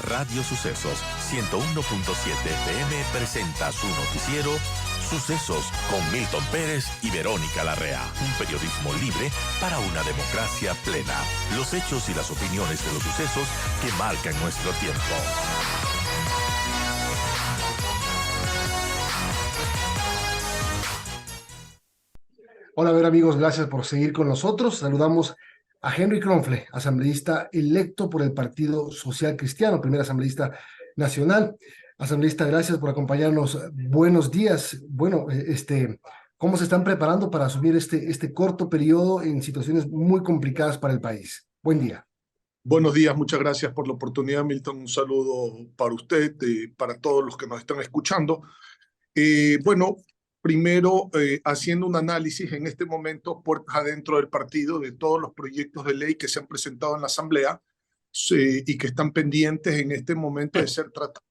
Radio Sucesos 101.7 FM presenta su noticiero Sucesos con Milton Pérez y Verónica Larrea. Un periodismo libre para una democracia plena. Los hechos y las opiniones de los sucesos que marcan nuestro tiempo. Hola, a ver amigos, gracias por seguir con nosotros. Saludamos a Henry Kronfle, asambleísta electo por el Partido Social Cristiano, primer asambleísta nacional. Asambleísta, gracias por acompañarnos. Buenos días. Bueno, ¿cómo se están preparando para asumir este corto periodo en situaciones muy complicadas para el país? Buen día. Buenos días, muchas gracias por la oportunidad, Milton. Un saludo para usted y para todos los que nos están escuchando. Primero, haciendo un análisis en este momento, puertas adentro del partido, de todos los proyectos de ley que se han presentado en la Asamblea y que están pendientes en este momento de ser tratados.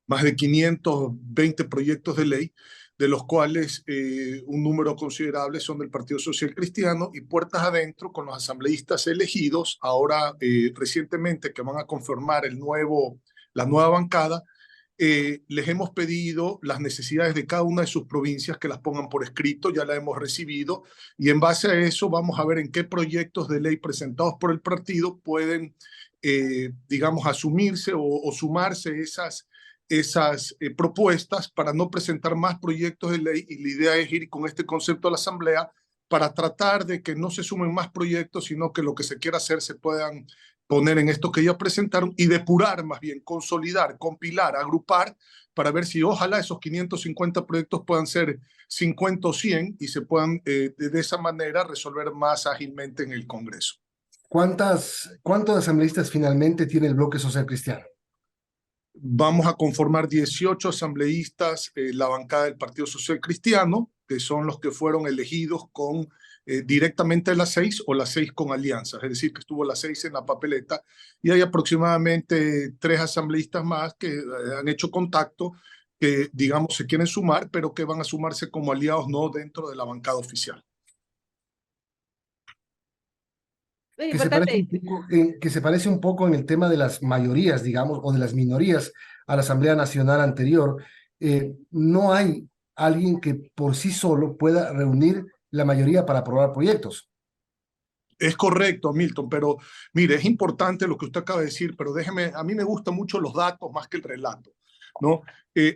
Más de 520 proyectos de ley, de los cuales un número considerable son del Partido Social Cristiano, y puertas adentro con los asambleístas elegidos, ahora recientemente que van a conformar la nueva bancada. Les hemos pedido las necesidades de cada una de sus provincias que las pongan por escrito, ya la hemos recibido, y en base a eso vamos a ver en qué proyectos de ley presentados por el partido pueden, asumirse o sumarse esas propuestas para no presentar más proyectos de ley, y la idea es ir con este concepto a la Asamblea para tratar de que no se sumen más proyectos, sino que lo que se quiera hacer se puedan poner en esto que ya presentaron y depurar, más bien consolidar, compilar, agrupar, para ver si ojalá esos 550 proyectos puedan ser 50 o 100 y se puedan de esa manera resolver más ágilmente en el Congreso. ¿Cuántos asambleístas finalmente tiene el Bloque Social Cristiano? Vamos a conformar 18 asambleístas, la bancada del Partido Social Cristiano, que son los que fueron elegidos con directamente las 6 o las 6 con alianzas, es decir, que estuvo las 6 en la papeleta, y hay aproximadamente 3 asambleístas más que han hecho contacto, que se quieren sumar, pero que van a sumarse como aliados, no dentro de la bancada oficial. Que se parece un poco en el tema de las mayorías, o de las minorías a la Asamblea Nacional anterior. No hay alguien que por sí solo pueda reunir la mayoría para aprobar proyectos. Es correcto, Milton, pero mire, es importante lo que usted acaba de decir, pero a mí me gustan mucho los datos más que el relato, ¿no?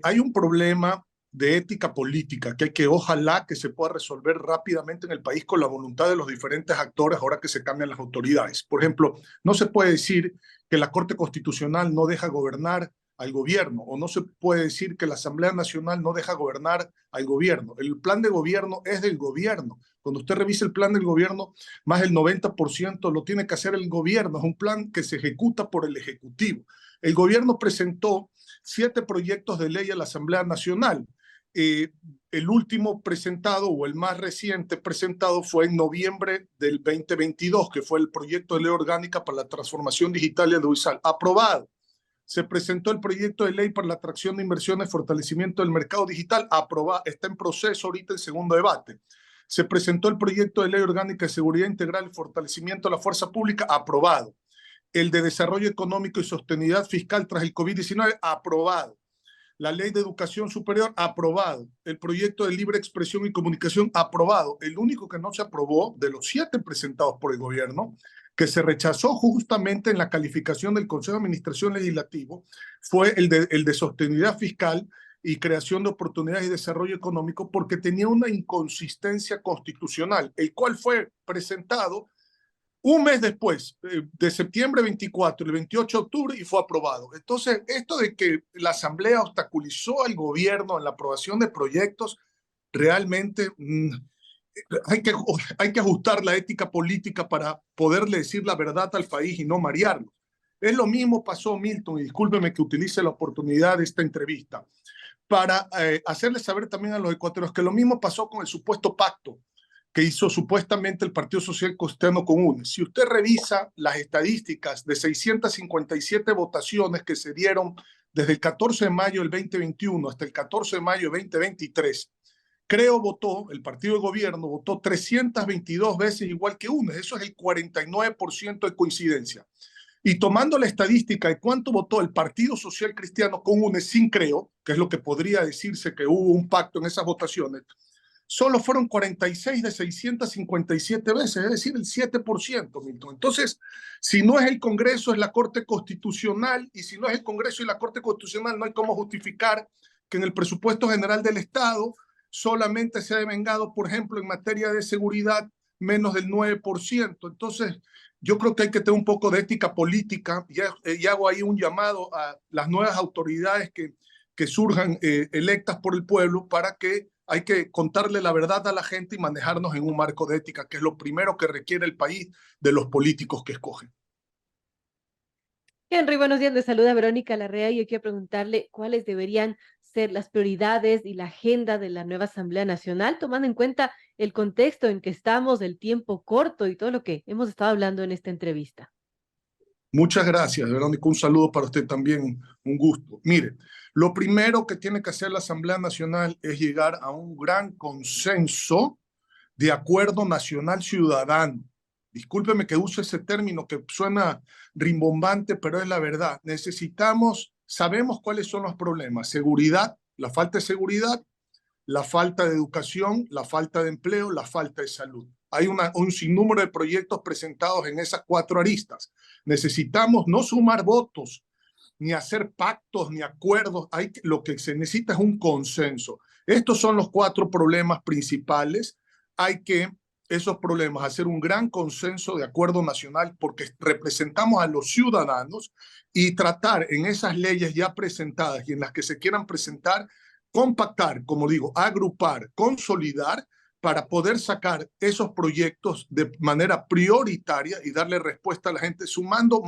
Hay un problema de ética política que ojalá que se pueda resolver rápidamente en el país con la voluntad de los diferentes actores ahora que se cambian las autoridades. Por ejemplo, no se puede decir que la Corte Constitucional no deja gobernar al gobierno, o no se puede decir que la Asamblea Nacional no deja gobernar al gobierno. El plan de gobierno es del gobierno. Cuando usted revisa el plan del gobierno, más del 90% lo tiene que hacer el gobierno. Es un plan que se ejecuta por el Ejecutivo. El gobierno presentó 7 proyectos de ley a la Asamblea Nacional. El último presentado, o el más reciente presentado, fue en noviembre del 2022, que fue el proyecto de ley orgánica para la transformación digital y audiovisual, aprobado. Se presentó el proyecto de ley para la atracción de inversiones, fortalecimiento del mercado digital, aprobado, está en proceso ahorita en segundo debate. Se presentó el proyecto de ley orgánica de seguridad integral y fortalecimiento de la fuerza pública, aprobado. El de desarrollo económico y sostenibilidad fiscal tras el COVID-19, aprobado. La ley de educación superior, aprobado. El proyecto de libre expresión y comunicación, aprobado. El único que no se aprobó de los 7 presentados por el gobierno, que se rechazó justamente en la calificación del Consejo de Administración Legislativo, fue el de sostenibilidad fiscal y creación de oportunidades y desarrollo económico, porque tenía una inconsistencia constitucional, el cual fue presentado un mes después, de septiembre 24, el 28 de octubre, y fue aprobado. Entonces, esto de que la Asamblea obstaculizó al gobierno en la aprobación de proyectos, realmente hay que ajustar la ética política para poderle decir la verdad al país y no marearlo. Es lo mismo pasó, Milton, y discúlpeme que utilice la oportunidad de esta entrevista para hacerle saber también a los ecuatorianos que lo mismo pasó con el supuesto pacto que hizo supuestamente el Partido Social Cristiano con UNES. Si usted revisa las estadísticas de 657 votaciones que se dieron desde el 14 de mayo del 2021 hasta el 14 de mayo del 2023, el partido de gobierno votó 322 veces igual que UNES. Eso es el 49% de coincidencia. Y tomando la estadística de cuánto votó el Partido Social Cristiano con UNESIN, creo, que es lo que podría decirse que hubo un pacto en esas votaciones, solo fueron 46 de 657 veces, es decir, el 7%, Milton. Entonces, si no es el Congreso, es la Corte Constitucional, y si no es el Congreso y la Corte Constitucional, no hay cómo justificar que en el presupuesto general del Estado solamente se ha devengado, por ejemplo, en materia de seguridad, menos del 9%. Entonces, yo creo que hay que tener un poco de ética política y hago ahí un llamado a las nuevas autoridades que surjan electas por el pueblo para que hay que contarle la verdad a la gente y manejarnos en un marco de ética, que es lo primero que requiere el país de los políticos que escogen. Henry, buenos días. Le saluda Verónica Larrea y yo quiero preguntarle cuáles deberían ser las prioridades y la agenda de la nueva Asamblea Nacional, tomando en cuenta el contexto en que estamos, el tiempo corto y todo lo que hemos estado hablando en esta entrevista. Muchas gracias, Verónica. Un saludo para usted también, un gusto. Mire, lo primero que tiene que hacer la Asamblea Nacional es llegar a un gran consenso de acuerdo nacional ciudadano. Discúlpeme que use ese término que suena rimbombante, pero es la verdad. Sabemos cuáles son los problemas: seguridad, la falta de seguridad, la falta de educación, la falta de empleo, la falta de salud. Hay un sinnúmero de proyectos presentados en esas 4 aristas. Necesitamos no sumar votos, ni hacer pactos, ni acuerdos. Lo que se necesita es un consenso. Estos son los 4 problemas principales. Hay que esos problemas hacer un gran consenso de acuerdo nacional, porque representamos a los ciudadanos, y tratar en esas leyes ya presentadas y en las que se quieran presentar, compactar, como digo, agrupar, consolidar, para poder sacar esos proyectos de manera prioritaria y darle respuesta a la gente, sumando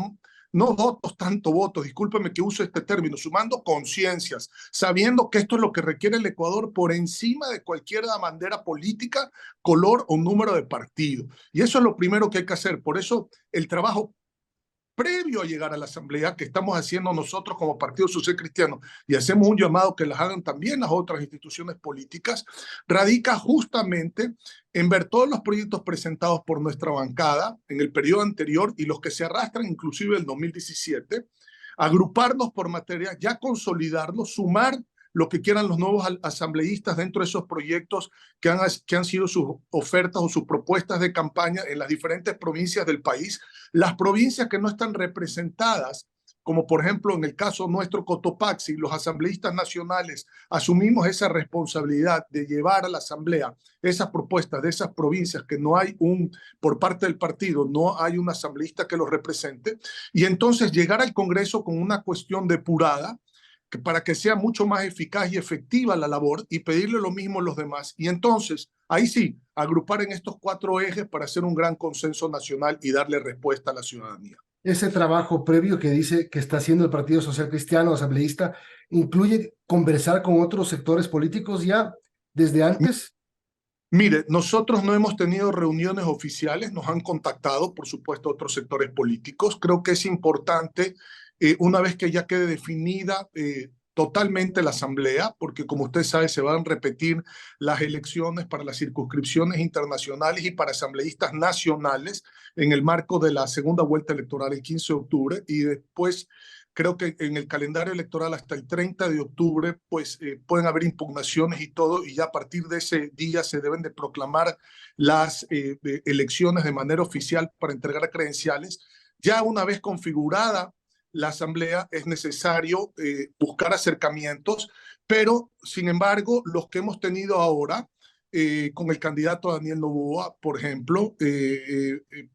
no votos, tanto votos, discúlpeme que use este término, sumando conciencias, sabiendo que esto es lo que requiere el Ecuador por encima de cualquier bandera política, color o número de partido. Y eso es lo primero que hay que hacer. Por eso el trabajo previo a llegar a la Asamblea, que estamos haciendo nosotros como Partido Social Cristiano, y hacemos un llamado que las hagan también las otras instituciones políticas, radica justamente en ver todos los proyectos presentados por nuestra bancada en el periodo anterior y los que se arrastran inclusive del 2017, agruparnos por materia, ya consolidarlos, sumar lo que quieran los nuevos asambleístas dentro de esos proyectos que han sido sus ofertas o sus propuestas de campaña en las diferentes provincias del país. Las provincias que no están representadas, como por ejemplo en el caso nuestro Cotopaxi, los asambleístas nacionales asumimos esa responsabilidad de llevar a la asamblea esas propuestas de esas provincias que no hay por parte del partido, no hay un asambleísta que los represente, y entonces llegar al Congreso con una cuestión depurada, para que sea mucho más eficaz y efectiva la labor, y pedirle lo mismo a los demás. Y entonces, ahí sí, agrupar en estos 4 ejes para hacer un gran consenso nacional y darle respuesta a la ciudadanía. Ese trabajo previo que dice que está haciendo el Partido Social Cristiano asambleísta incluye conversar con otros sectores políticos ya desde antes. Mire, nosotros no hemos tenido reuniones oficiales, nos han contactado, por supuesto, otros sectores políticos. Creo que es importante, una vez que ya quede definida totalmente la asamblea, porque como usted sabe, se van a repetir las elecciones para las circunscripciones internacionales y para asambleístas nacionales en el marco de la segunda vuelta electoral el 15 de octubre, y después creo que en el calendario electoral hasta el 30 de octubre pues pueden haber impugnaciones y todo, y ya a partir de ese día se deben de proclamar las elecciones de manera oficial para entregar credenciales. Ya una vez configurada la asamblea es necesario buscar acercamientos, pero sin embargo los que hemos tenido ahora con el candidato Daniel Noboa, por ejemplo,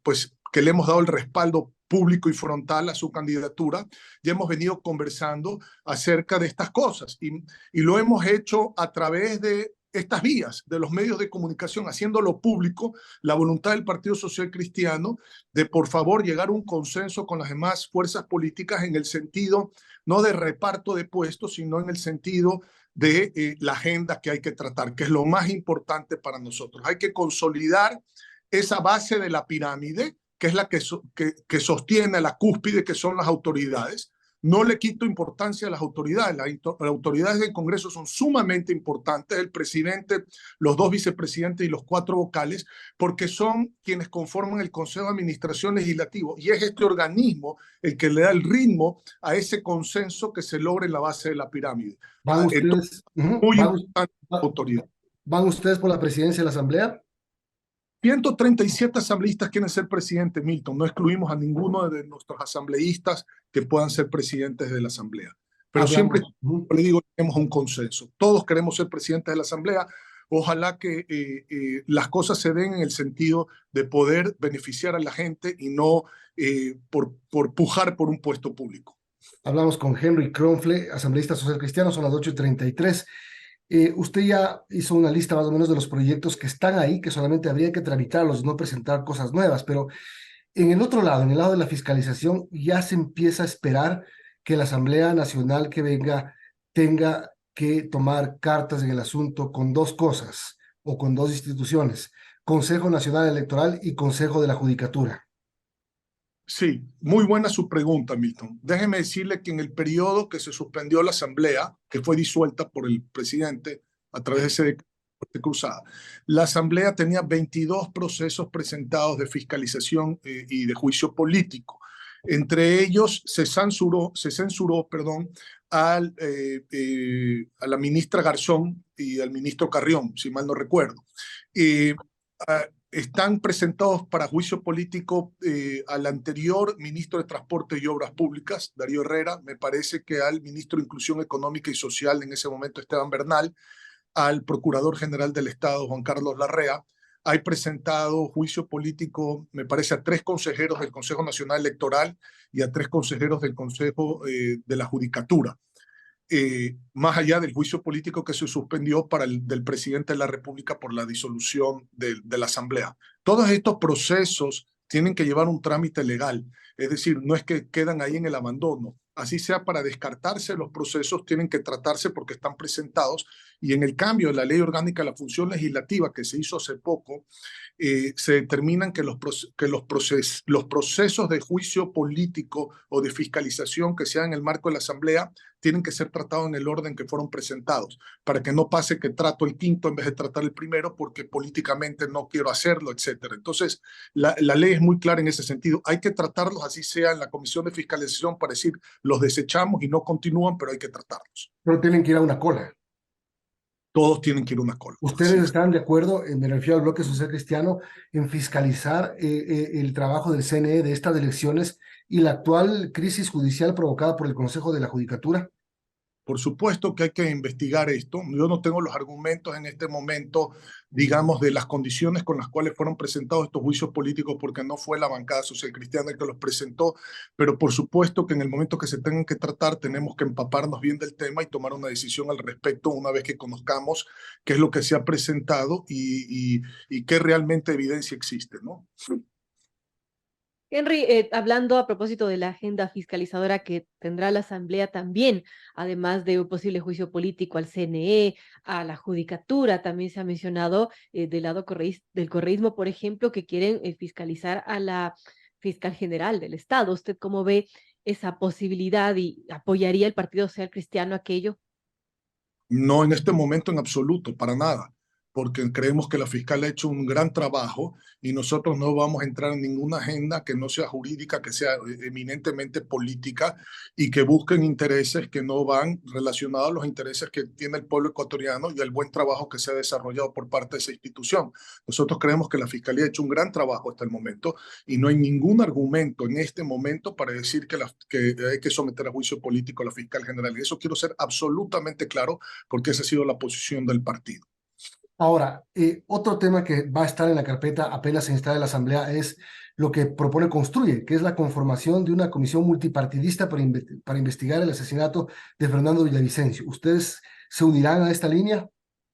pues que le hemos dado el respaldo público y frontal a su candidatura, ya hemos venido conversando acerca de estas cosas, y lo hemos hecho a través de estas vías, de los medios de comunicación, haciéndolo público, la voluntad del Partido Social Cristiano de por favor llegar a un consenso con las demás fuerzas políticas en el sentido no de reparto de puestos, sino en el sentido de la agenda que hay que tratar, que es lo más importante para nosotros. Hay que consolidar esa base de la pirámide, que es la que sostiene la cúspide, que son las autoridades. No le quito importancia a las autoridades. Las autoridades del Congreso son sumamente importantes, el presidente, los dos vicepresidentes y los 4 vocales, porque son quienes conforman el Consejo de Administración Legislativo, y es este organismo el que le da el ritmo a ese consenso que se logra en la base de la pirámide. ¿Van Entonces, ustedes, muy importante la autoridad. van ustedes por la presidencia de la Asamblea? 137 asambleístas quieren ser presidente, Milton. No excluimos a ninguno de nuestros asambleístas que puedan ser presidentes de la Asamblea. Pero siempre, le digo, tenemos un consenso. Todos queremos ser presidentes de la Asamblea. Ojalá que las cosas se den en el sentido de poder beneficiar a la gente y no por pujar por un puesto público. Hablamos con Henry Kronfle, asambleísta social cristiano, son las 8:33. Usted ya hizo una lista más o menos de los proyectos que están ahí, que solamente habría que tramitarlos, no presentar cosas nuevas, pero en el otro lado, en el lado de la fiscalización, ya se empieza a esperar que la Asamblea Nacional que venga tenga que tomar cartas en el asunto con 2 cosas o con 2 instituciones, Consejo Nacional Electoral y Consejo de la Judicatura. Sí, muy buena su pregunta, Milton. Déjeme decirle que en el periodo que se suspendió la Asamblea, que fue disuelta por el presidente a través de ese decreto de cruzada, la Asamblea tenía 22 procesos presentados de fiscalización y de juicio político. Entre ellos se censuró, a la ministra Garzón y al ministro Carrión, si mal no recuerdo. Están presentados para juicio político al anterior ministro de Transporte y Obras Públicas, Darío Herrera, me parece que al ministro de Inclusión Económica y Social, en ese momento Esteban Bernal, al Procurador General del Estado, Juan Carlos Larrea. Hay presentado juicio político, me parece, a 3 consejeros del Consejo Nacional Electoral y a 3 consejeros del Consejo de la Judicatura. Más allá del juicio político que se suspendió del presidente de la República por la disolución de la Asamblea. Todos estos procesos tienen que llevar un trámite legal, es decir, no es que quedan ahí en el abandono. Así sea, para descartarse los procesos tienen que tratarse porque están presentados, y en el cambio de la Ley Orgánica de la Función Legislativa que se hizo hace poco, se determinan que los procesos de juicio político o de fiscalización que sean en el marco de la Asamblea tienen que ser tratados en el orden que fueron presentados, para que no pase que trato el quinto en vez de tratar el primero porque políticamente no quiero hacerlo, etcétera. Entonces, la ley es muy clara en ese sentido. Hay que tratarlos, así sea en la Comisión de Fiscalización, para decir, los desechamos y no continúan, pero hay que tratarlos. Pero tienen que ir a una cola. Todos tienen que ir a una cola. ¿Ustedes están de acuerdo, me refiero al Bloque Social Cristiano, en fiscalizar el trabajo del CNE de estas elecciones y la actual crisis judicial provocada por el Consejo de la Judicatura? Por supuesto que hay que investigar esto. Yo no tengo los argumentos en este momento, digamos, de las condiciones con las cuales fueron presentados estos juicios políticos, porque no fue la bancada social cristiana el que los presentó, pero por supuesto que en el momento que se tengan que tratar tenemos que empaparnos bien del tema y tomar una decisión al respecto una vez que conozcamos qué es lo que se ha presentado y qué realmente evidencia existe, ¿no? Henry, hablando a propósito de la agenda fiscalizadora que tendrá la Asamblea también, además de un posible juicio político al CNE, a la Judicatura, también se ha mencionado del lado del correísmo, por ejemplo, que quieren fiscalizar a la fiscal general del Estado. ¿Usted cómo ve esa posibilidad y apoyaría el Partido Social Cristiano aquello? No en este momento en absoluto, para nada, porque creemos que la fiscal ha hecho un gran trabajo y nosotros no vamos a entrar en ninguna agenda que no sea jurídica, que sea eminentemente política y que busquen intereses que no van relacionados a los intereses que tiene el pueblo ecuatoriano y al buen trabajo que se ha desarrollado por parte de esa institución. Nosotros creemos que la fiscalía ha hecho un gran trabajo hasta el momento y no hay ningún argumento en este momento para decir que hay que someter a juicio político a la fiscal general. Y eso quiero ser absolutamente claro, porque esa ha sido la posición del partido. Ahora, otro tema que va a estar en la carpeta apenas se instale la Asamblea es lo que propone Construye, que es la conformación de una comisión multipartidista para investigar el asesinato de Fernando Villavicencio. ¿Ustedes se unirán a esta línea?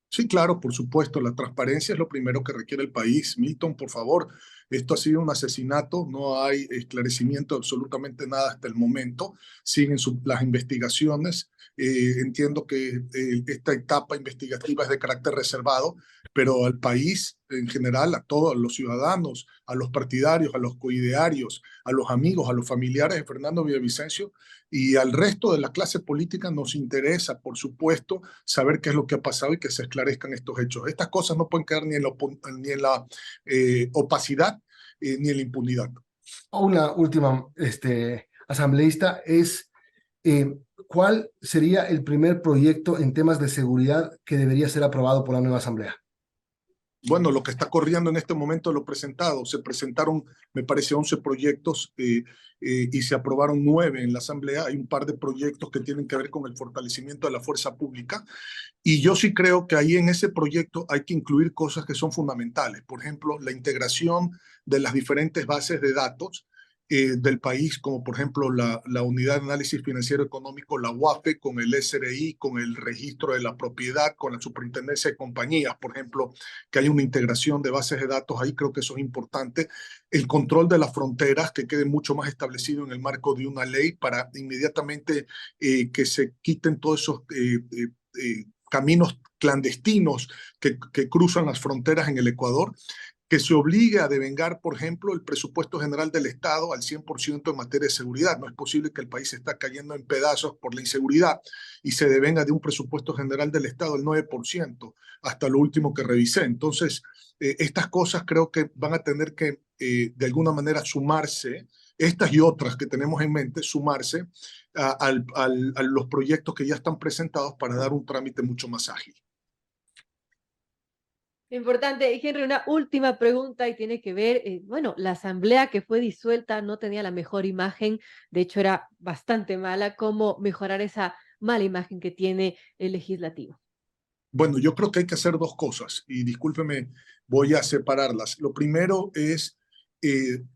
Sí, claro, por supuesto. La transparencia es lo primero que requiere el país. Milton, por favor, Esto ha sido un asesinato, no hay esclarecimiento de absolutamente nada hasta el momento. Siguen las investigaciones. Entiendo que esta etapa investigativa es de carácter reservado, pero al país en general, a todos los ciudadanos, a los partidarios, a los coidearios, a los amigos, a los familiares de Fernando Villavicencio y al resto de la clase política nos interesa, por supuesto, saber qué es lo que ha pasado y que se esclarezcan estos hechos. Estas cosas no pueden quedar ni en la opacidad ni en la impunidad. Una última, asambleísta, es ¿cuál sería el primer proyecto en temas de seguridad que debería ser aprobado por la nueva asamblea? Bueno, lo que está corriendo en este momento lo presentado. Se presentaron, me parece, 11 proyectos y se aprobaron 9 en la Asamblea. Hay un par de proyectos que tienen que ver con el fortalecimiento de la fuerza pública. Y yo sí creo que ahí en ese proyecto hay que incluir cosas que son fundamentales. Por ejemplo, la integración de las diferentes bases de datos del país, como por ejemplo la Unidad de Análisis Financiero Económico, la UAFE, con el SRI, con el registro de la propiedad, con la Superintendencia de Compañías, por ejemplo, que hay una integración de bases de datos ahí, creo que eso es importante. El control de las fronteras, que quede mucho más establecido en el marco de una ley para inmediatamente que se quiten todos esos caminos clandestinos que cruzan las fronteras en el Ecuador, que se obligue a devengar, por ejemplo, el presupuesto general del Estado al 100% en materia de seguridad. No es posible que el país se está cayendo en pedazos por la inseguridad y se devenga de un presupuesto general del Estado el 9%, hasta lo último que revisé. Entonces, estas cosas creo que van a tener que, de alguna manera, sumarse, estas y otras que tenemos en mente, sumarse a los proyectos que ya están presentados para dar un trámite mucho más ágil. Importante, Henry, una última pregunta y tiene que ver, bueno, la asamblea que fue disuelta no tenía la mejor imagen, de hecho era bastante mala. ¿Cómo mejorar esa mala imagen que tiene el legislativo? Bueno, yo creo que hay que hacer dos cosas y discúlpeme, voy a separarlas. Lo primero es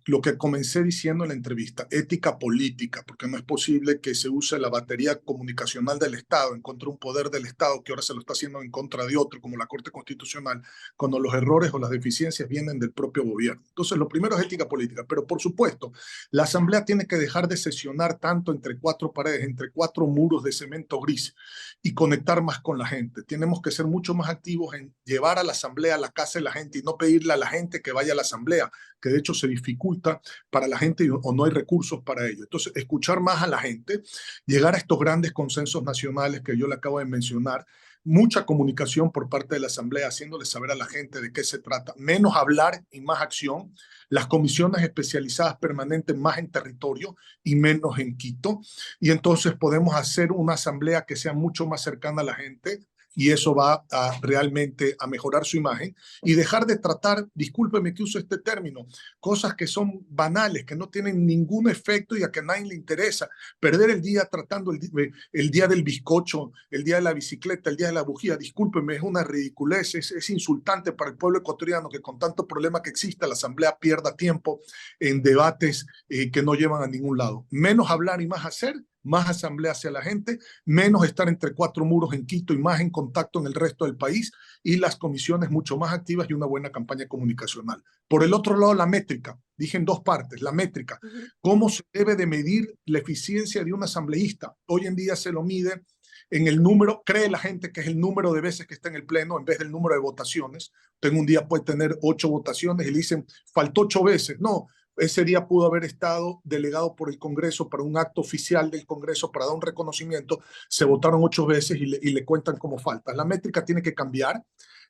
lo que comencé diciendo en la entrevista, ética política, porque no es posible que se use la batería comunicacional del Estado en contra de un poder del Estado que ahora se lo está haciendo en contra de otro, como la Corte Constitucional, cuando los errores o las deficiencias vienen del propio gobierno. Entonces, lo primero es ética política, pero por supuesto, la Asamblea tiene que dejar de sesionar tanto entre cuatro paredes, entre cuatro muros de cemento gris y conectar más con la gente. Tenemos que ser mucho más activos en llevar a la Asamblea a la casa de la gente y no pedirle a la gente que vaya a la Asamblea, que de hecho se dificulta para la gente o no hay recursos para ello. Entonces, escuchar más a la gente, llegar a estos grandes consensos nacionales que yo le acabo de mencionar, mucha comunicación por parte de la Asamblea, haciéndole saber a la gente de qué se trata, menos hablar y más acción, las comisiones especializadas permanentes más en territorio y menos en Quito, y entonces podemos hacer una Asamblea que sea mucho más cercana a la gente, y eso va realmente a mejorar su imagen y dejar de tratar, discúlpeme que uso este término, cosas que son banales, que no tienen ningún efecto y a que a nadie le interesa. Perder el día tratando el día del bizcocho, el día de la bicicleta, el día de la bujía, discúlpeme, es una ridiculez, es insultante para el pueblo ecuatoriano que con tanto problema que exista la Asamblea pierda tiempo en debates que no llevan a ningún lado. Menos hablar y más hacer, más asamblea hacia la gente, menos estar entre cuatro muros en Quito y más en contacto en el resto del país y las comisiones mucho más activas y una buena campaña comunicacional. Por el otro lado, la métrica, dije en dos partes, la métrica, cómo se debe de medir la eficiencia de un asambleísta. Hoy en día se lo mide en el número, cree la gente que es el número de veces que está en el pleno en vez del número de votaciones. Usted en un día puede tener 8 votaciones y le dicen, faltó 8 veces. No, ese día pudo haber estado delegado por el Congreso para un acto oficial del Congreso para dar un reconocimiento, se votaron 8 veces y le cuentan como faltas. La métrica tiene que cambiar,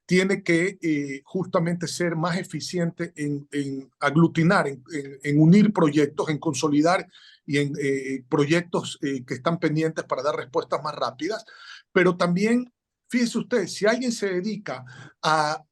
tiene que justamente ser más eficiente en aglutinar, en unir proyectos, en consolidar y en proyectos que están pendientes para dar respuestas más rápidas, pero también, fíjese usted, si alguien se dedica a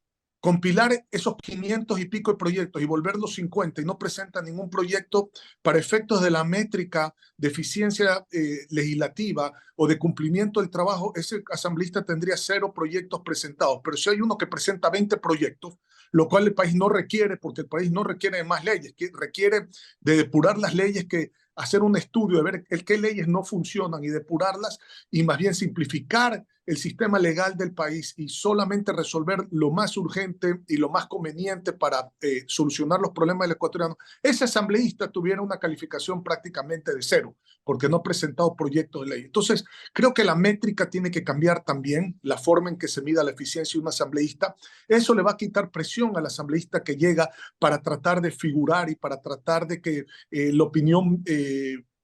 compilar esos 500 y pico de proyectos y volverlos 50 y no presenta ningún proyecto para efectos de la métrica de eficiencia legislativa o de cumplimiento del trabajo, ese asambleísta tendría 0 proyectos presentados. Pero si hay uno que presenta 20 proyectos, lo cual el país no requiere, porque el país no requiere de más leyes, que requiere de depurar las leyes, que hacer un estudio de ver qué leyes no funcionan y depurarlas y más bien simplificar el sistema legal del país y solamente resolver lo más urgente y lo más conveniente para solucionar los problemas del ecuatoriano, ese asambleísta tuviera una calificación prácticamente de 0, porque no ha presentado proyecto de ley. Entonces, creo que la métrica tiene que cambiar también, la forma en que se mida la eficiencia de un asambleísta. Eso le va a quitar presión al asambleísta que llega para tratar de figurar y para tratar de que la opinión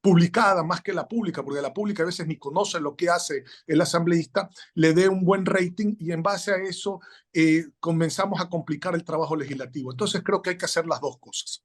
publicada más que la pública, porque la pública a veces ni conoce lo que hace el asambleísta, le dé un buen rating y en base a eso comenzamos a complicar el trabajo legislativo. Entonces creo que hay que hacer las dos cosas.